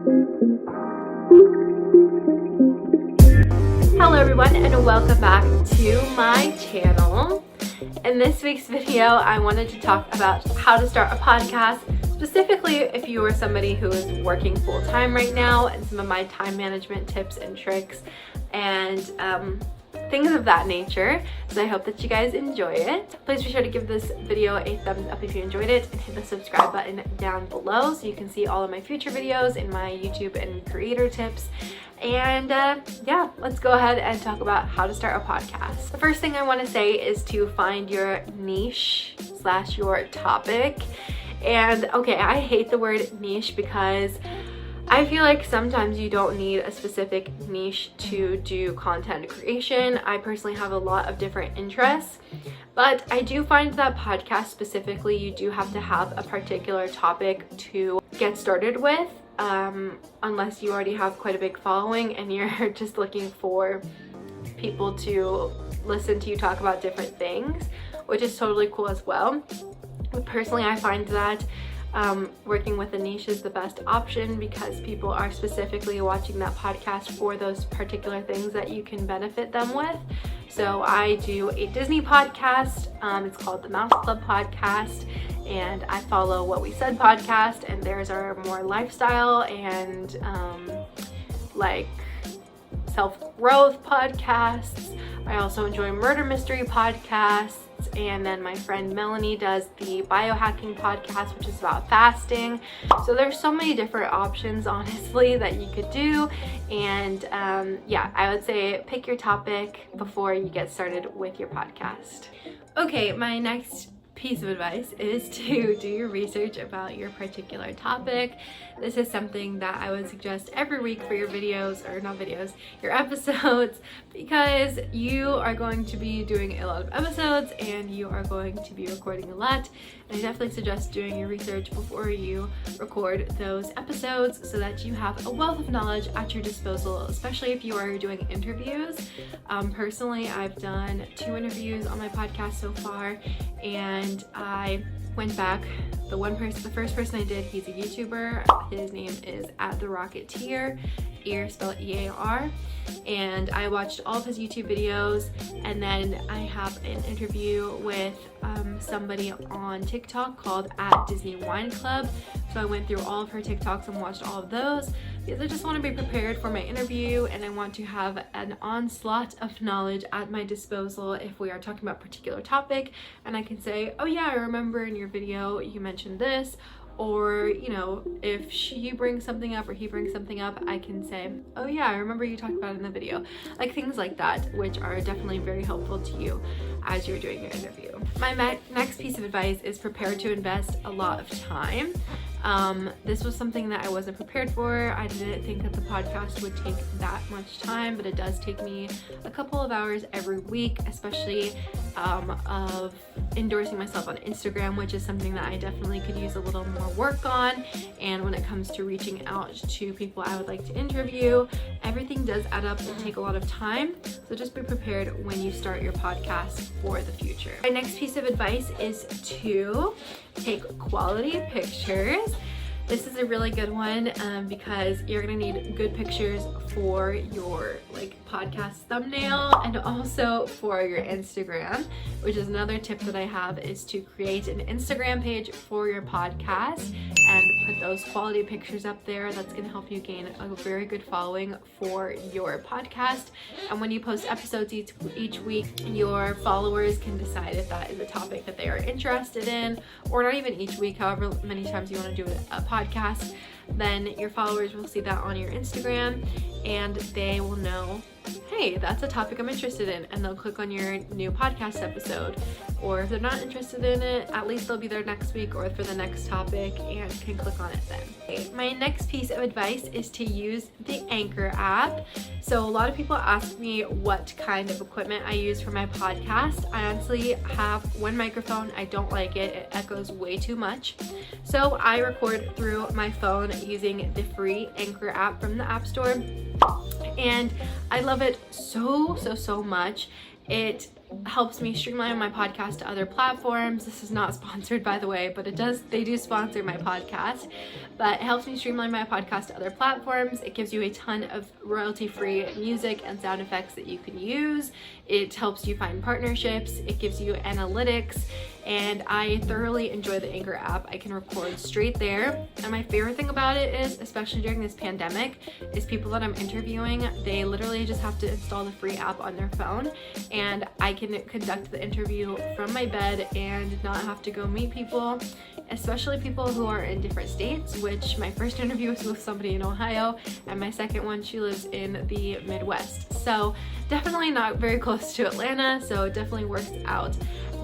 Hello everyone, and welcome back to my channel. In this week's video, I wanted to talk about how to start a podcast, specifically if you are somebody who is working full-time right now, and some of my time management tips and tricks and things of that nature. So I hope that you guys enjoy it. Please be sure to give this video a thumbs up if you enjoyed it, and hit the subscribe button down below so you can see all of my future videos and my YouTube and creator tips. And yeah, let's go ahead and talk about how to start a podcast. The first thing I want to say is to find your niche / your topic. And okay, I hate the word niche because I feel like sometimes you don't need a specific niche to do content creation. I personally have a lot of different interests, but I do find that podcast specifically, you do have to have a particular topic to get started with, unless you already have quite a big following and you're just looking for people to listen to you talk about different things, which is totally cool as well. But personally, I find that working with a niche is the best option because people are specifically watching that podcast for those particular things that you can benefit them with. So I do a Disney podcast. It's called the Mouse Club Podcast, and I follow What We Said podcast, and theirs are more lifestyle and like self-growth podcasts. I also enjoy murder mystery podcasts, and then my friend Melanie does the biohacking podcast, which is about fasting. So there's so many different options, honestly, that you could do. And yeah, I would say pick your topic before you get started with your podcast. Okay, my next piece of advice is to do your research about your particular topic. This is something that I would suggest every week for your videos, or not videos, your episodes, because you are going to be doing a lot of episodes and you are going to be recording a lot. And I definitely suggest doing your research before you record those episodes so that you have a wealth of knowledge at your disposal, especially if you are doing interviews. Personally, I've done 2 interviews on my podcast so far, and I went back. The first person I did, he's a YouTuber. His name is @TheRocketeer, ear spelled E-A-R, and I watched all of his YouTube videos. And then I have an interview with somebody on TikTok called @DisneyWineClub. So I went through all of her TikToks and watched all of those because I just want to be prepared for my interview, and I want to have an onslaught of knowledge at my disposal if we are talking about a particular topic, and I can say, oh yeah, I remember in your video you mentioned this. Or, you know, if she brings something up or he brings something up, I can say, oh yeah, I remember you talked about it in the video. Like things like that, which are definitely very helpful to you as you're doing your interview. My next piece of advice is prepare to invest a lot of time. This was something that I wasn't prepared for. I didn't think that the podcast would take that much time, but it does take me a couple of hours every week, especially of endorsing myself on Instagram, which is something that I definitely could use a little more work on. And when it comes to reaching out to people I would like to interview, everything does add up and take a lot of time. So just be prepared when you start your podcast for the future. My next piece of advice is to take quality pictures. This is a really good one because you're gonna need good pictures for your podcast thumbnail and also for your Instagram, which is another tip that I have, is to create an Instagram page for your podcast and put those quality pictures up there. That's gonna help you gain a very good following for your podcast. And when you post episodes each week, your followers can decide if that is a topic that they are interested in, or not even each week, however many times you want to do a podcast. Then your followers will see that on your Instagram and they will know, hey, that's a topic I'm interested in, and they'll click on your new podcast episode. Or if they're not interested in it, at least they'll be there next week or for the next topic and can click on it then. Okay, my next piece of advice is to use the Anchor app. So a lot of people ask me what kind of equipment I use for my podcast. I honestly have one microphone. I don't like it. It echoes way too much. So I record through my phone using the free Anchor app from the App Store. And I love it so much. It helps me streamline my podcast to other platforms. This is not sponsored, by the way, but they do sponsor my podcast. But it helps me streamline my podcast to other platforms. It gives you a ton of royalty-free music and sound effects that you can use. It helps you find partnerships. It gives you analytics. And I thoroughly enjoy the Anchor app. I can record straight there. And my favorite thing about it is, especially during this pandemic, is people that I'm interviewing, they literally just have to install the free app on their phone, and I can conduct the interview from my bed and not have to go meet people, especially people who are in different states, which my first interview was with somebody in Ohio, and my second one, she lives in the Midwest. So definitely not very close to Atlanta, so it definitely works out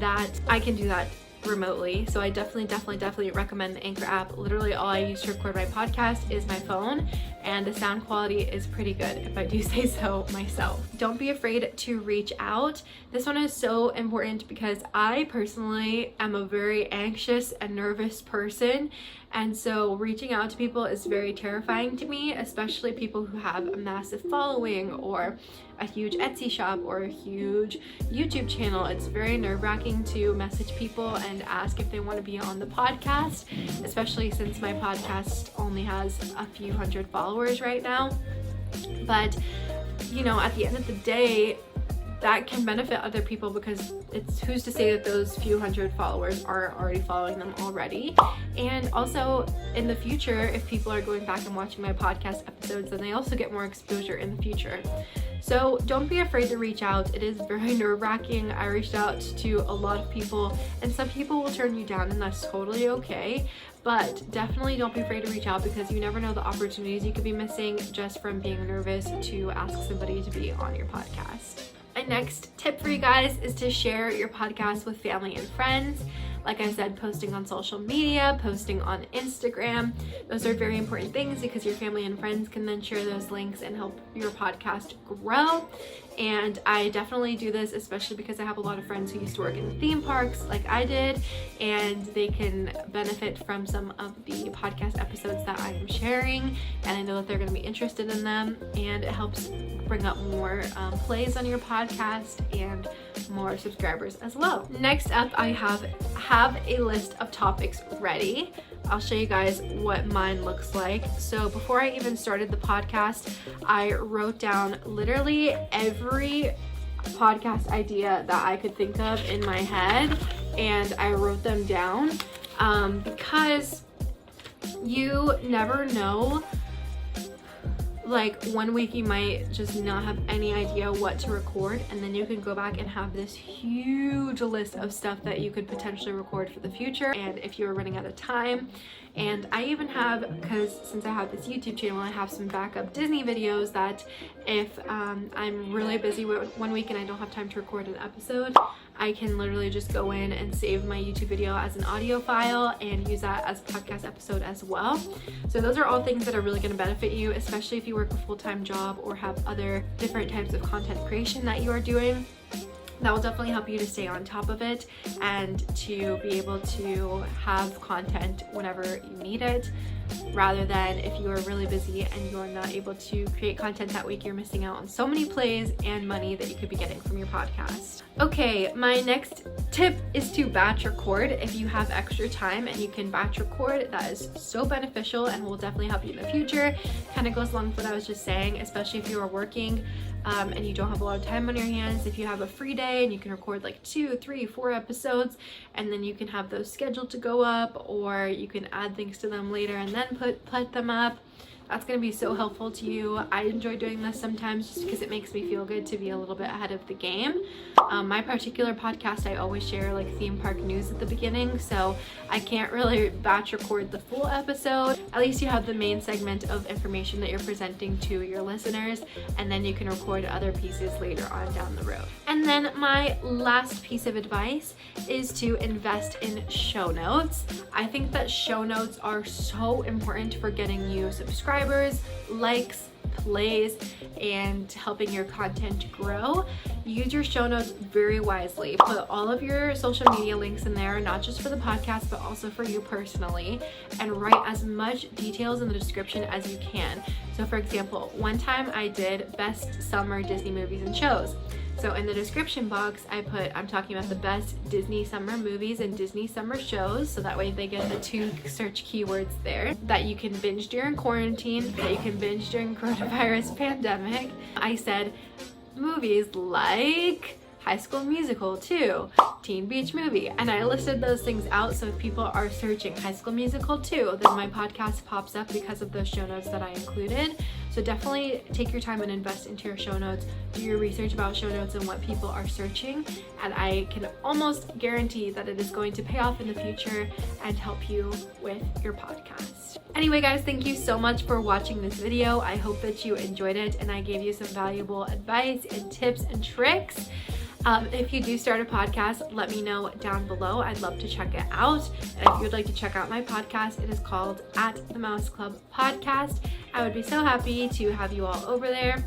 that I can do that remotely. So I definitely recommend the Anchor app. Literally all I use to record my podcast is my phone, and the sound quality is pretty good, if I do say so myself. Don't be afraid to reach out. This one is so important because I personally am a very anxious and nervous person, and so reaching out to people is very terrifying to me, especially people who have a massive following or a huge Etsy shop or a huge YouTube channel. It's very nerve-wracking to message people and ask if they want to be on the podcast, especially since my podcast only has a few hundred followers right now. But you know, at the end of the day, that can benefit other people, because it's who's to say that those few hundred followers aren't already following them already. And also in the future, if people are going back and watching my podcast episodes, then they also get more exposure in the future. So don't be afraid to reach out. It is very nerve-wracking. I reached out to a lot of people, and some people will turn you down, and that's totally okay. But definitely don't be afraid to reach out, because you never know the opportunities you could be missing just from being nervous to ask somebody to be on your podcast. My next tip for you guys is to share your podcast with family and friends. Like I said, posting on social media, posting on Instagram. Those are very important things, because your family and friends can then share those links and help your podcast grow. And I definitely do this, especially because I have a lot of friends who used to work in theme parks like I did, and they can benefit from some of the podcast episodes that I am sharing, and I know that they're going to be interested in them, and it helps bring up more plays on your podcast and more subscribers as well. Next up, I have a list of topics ready. I'll show you guys what mine looks like. So before I even started the podcast, I wrote down literally every podcast idea that I could think of in my head, and I wrote them down because you never know. Like, one week you might just not have any idea what to record, and then you can go back and have this huge list of stuff that you could potentially record for the future, and if you're running out of time. And I even have, because since I have this YouTube channel, I have some backup Disney videos that if I'm really busy one week and I don't have time to record an episode, I can literally just go in and save my YouTube video as an audio file and use that as a podcast episode as well. So those are all things that are really going to benefit you, especially if you work a full-time job or have other different types of content creation that you are doing. That will definitely help you to stay on top of it and to be able to have content whenever you need it, rather than if you are really busy and you're not able to create content that week, you're missing out on so many plays and money that you could be getting from your podcast. Okay, my next tip is to batch record. If you have extra time and you can batch record, that is so beneficial and will definitely help you in the future. Kind of goes along with what I was just saying, especially if you are working and you don't have a lot of time on your hands. If you have a free day and you can record like 2, 3, 4 episodes, and then you can have those scheduled to go up, or you can add things to them later and then put them up. That's going to be so helpful to you. I enjoy doing this sometimes just because it makes me feel good to be a little bit ahead of the game. My particular podcast, I always share like theme park news at the beginning, so I can't really batch record the full episode. At least you have the main segment of information that you're presenting to your listeners, and then you can record other pieces later on down the road. And then my last piece of advice is to invest in show notes. I think that show notes are so important for getting you subscribers, likes, plays, and helping your content grow. Use your show notes very wisely. Put all of your social media links in there, not just for the podcast, but also for you personally, and write as much details in the description as you can. So for example, one time I did best summer Disney movies and shows. So in the description box, I'm talking about the best Disney summer movies and Disney summer shows, so that way they get the 2 search keywords there that you can binge during quarantine, that you can binge during coronavirus pandemic. I said movies like High School Musical 2, Teen Beach Movie, and I listed those things out, so if people are searching High School Musical 2, then my podcast pops up because of those show notes that I included. So definitely take your time and invest into your show notes, do your research about show notes and what people are searching, and I can almost guarantee that it is going to pay off in the future and help you with your podcast. Anyway guys, thank you so much for watching this video. I hope that you enjoyed it and I gave you some valuable advice and tips and tricks. If you do start a podcast, let me know down below. I'd love to check it out. And if you'd like to check out my podcast, it is called At the Mouse Club Podcast. I would be so happy to have you all over there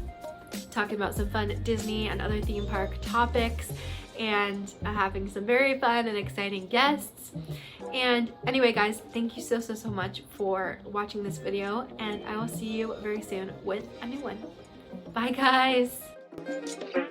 talking about some fun Disney and other theme park topics and having some very fun and exciting guests. And anyway guys, thank you so much for watching this video, and I will see you very soon with a new one. Bye guys!